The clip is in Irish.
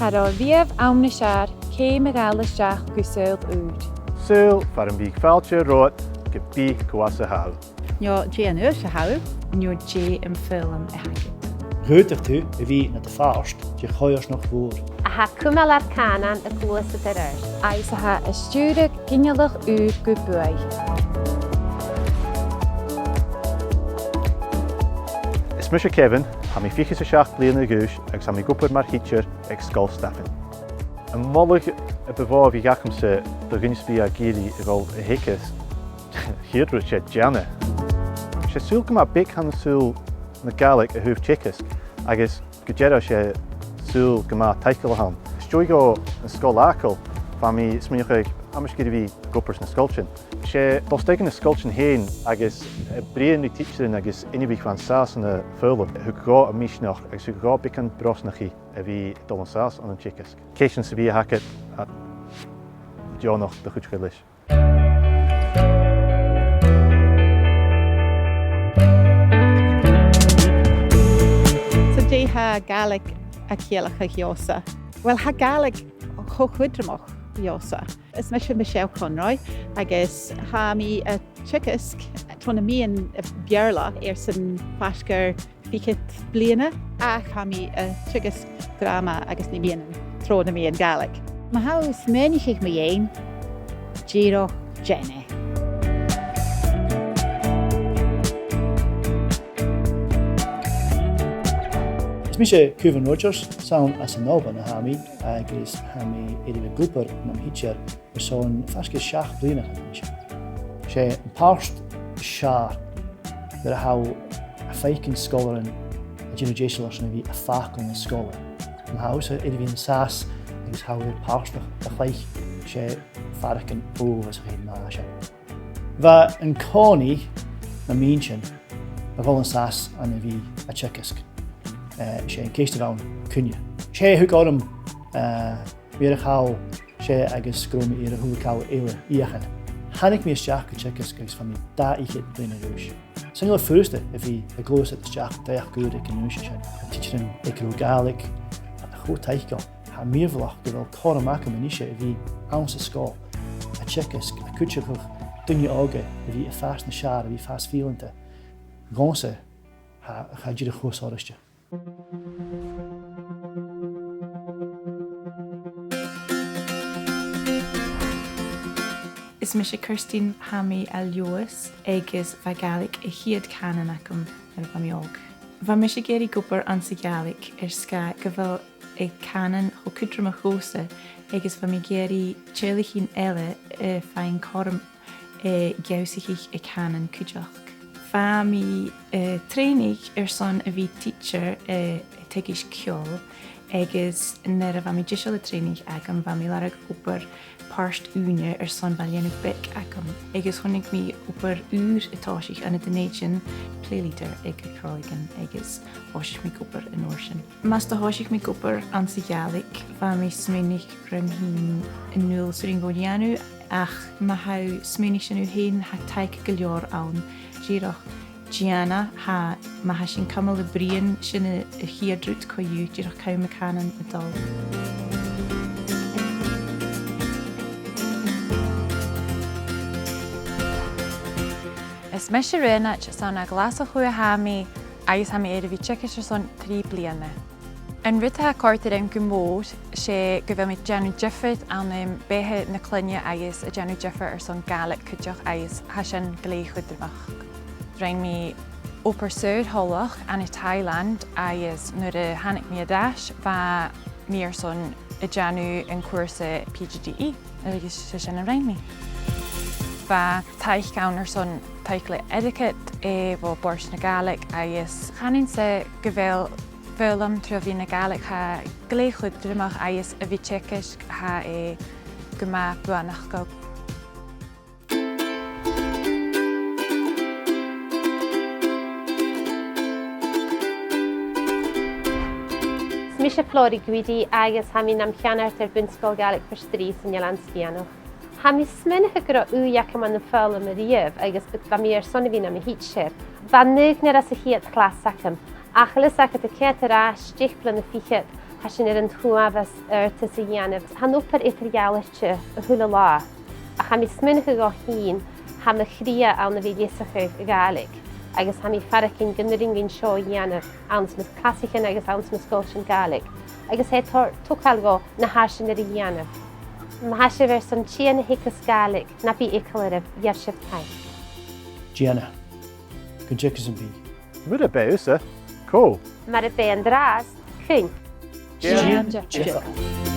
Charo riamh am na sear, cé me ghleidheadh go súil úd. Súil far an bhíg fáilte rót go bí h-obrach. Jo h-obrach, Nú dé an Foghlam hagad. Dheuchd tú a bhí na de fást, de choirs nach bhór. Ha Plana Cànain Nàiseanta Gàidhlig. Agus ha a stúrach geallaidhean úd go buaig. Is mu Kevin, ha mi fiosrachadh bliana agus agus ha mi gopur mar-thà ag scoil Stephen. An mollig a bevá bhí gachamsa do ghuinsbí a géirí i bhil a héicas, chiadrú sé deanamh. Sé súil go má beachdachadh súil na Gaelic a thuamh teagasg, agus go deireadh sé súil go má teagasg. Stúi go an scoil acáil, fa mi smíochaigh amas go bhí gopurs na scoiltin. Sé dulsteigh na scoiltin héin agus bríon na tidsearan agus inibhí fan sás na Foghlam, thug gá a mísneach agus thug gá beachan bhrosnachadh a bhí dul an sás an teagasg. Céisian sa bhí a hacad a deánach do chuid leis. ha Gaelic a geallaidhead gheosa. Well, ha Gaelic chuidreamach gheosa. Is me Michelle Conroy, agus ha mi a teagasg trona míon bearla san fascar bhíchad bliana, ach ha mi a teagasg grama agus ní míon trona míon Gaelic. Ma haus ménigh me dhéin, díreach Jenny. Is mi sé Cuvan Rogers, sawn as an nóba na hami, agus hami idir grúpar na mheadhan sawn fasca seach bliana cha. Sé an páirst sear ar a hau a feicin scolaran a generational na bhí a fácan na scola. An haus idir bhí an sás agus hau ar páirstach a chleich sé faracin óvas a héad ná sé. Va an cóní na mín a bhil an sás an a bhí a teagasg. Sé an céiste bhain cunne. Sé thug orm bhíar a cháil sé agus scrúmi ar a thugáil éile íochan. Hannig mé isteach go teagasg agus fan mí daoine bliana rúis. San le fuasta a bhí a glósa isteach daoch gúda an núise sin. An tidsearan ag Gaelic a chu taichgáil. Tá míomhlach go bhfuil choramach am níise a bhí ansa scáil. A teagasg a cúteach duine ága a bhí a fás na sear a bhí fás fílanta. Gása a dtíad a chósáiriiste. Is me sé Kirstín hami a Lewis agus bha Gaelic I chiad Cànain acum ar bha miog. Bha me sé géirí gopur an sa Gaelic sca go bhfuil ag Cànain cho cúdramach chósa agus bha me géirí teagasg eile fein chorm geallaidheadh I Cànain cúideach. Bha mi trénig son a bhí teacher teagasg ceol agus nar a bha mi díseal a trénig agam bha mi larag opar páirst úne son bha dhéanamh bec agam. Agus chonig mi opar úr atáisich an a donéitin playlítar ag chráigan agus háisich mi opar in orsin. Mas da háisich mi opar an sa Gaelic bha mi sménig ran hín in nuil surin godianú ach ma hau sménig sinú héin ha taig go leor ann díreach Gianna ha ma ha sin cummal a bríon sin a chiadrúd coiú díreach caim a Cànain a dal. Is me sé rinne san a glasach chu a hami agus ha mi éidir bhí teagasg son 3 bliana. An rita cártar an go mór sé go bhfuil mi Jenny Jefford an béthe na clunne agus a Jenny Jefford son Gaelic cúideach agus ha sin ghleidheadh. Drain mi opar súd hólach an I Thailand agus nuair a hannig mi a dáis bha mi son a Janu an cuasa PGDE agus sé sin a rain mi. Bha taich gaunar son teicle etiquette bhil Bòrd na Gaelic agus chanin sa go bhfuil Foghlam tro bhí na Gaelic ha ghleidheadh agus a bhí teagasg ha go má bhrosnachadh. Mi sé Flóri Gwidi agus ha mi nam shianar tar bunscoil Gaelic for strís in Jelanskianoch. Ha mi smenach gur úiach am an na Foghlam a riamh agus bha mi sonna bhí am a hítsir. Bha nuig nar as a chiad chlas sacam. Achlas agat a cétará stichpla na fichad Ha sin an thuabhas tas a dhéanamh. Ha nópar itargealaiste a thula lá. A ha mi smincha go hín ha na chria an na fhoillseachadh Gaelic. Agus ha mi faracin gynnaringin seo dhéanamh ans mis classicin agus ans mis scoilsin Gaelic. Agus he tucail go na hasin ar a dhéanamh. Ma ha sé ver san tíana hicas Gaelic na bí icalarh dhearsibh taith. Gianna, go dteagasg an bí. Mud a beúsa, có. Mar a bé an drás, chun. Gianna. Gianna.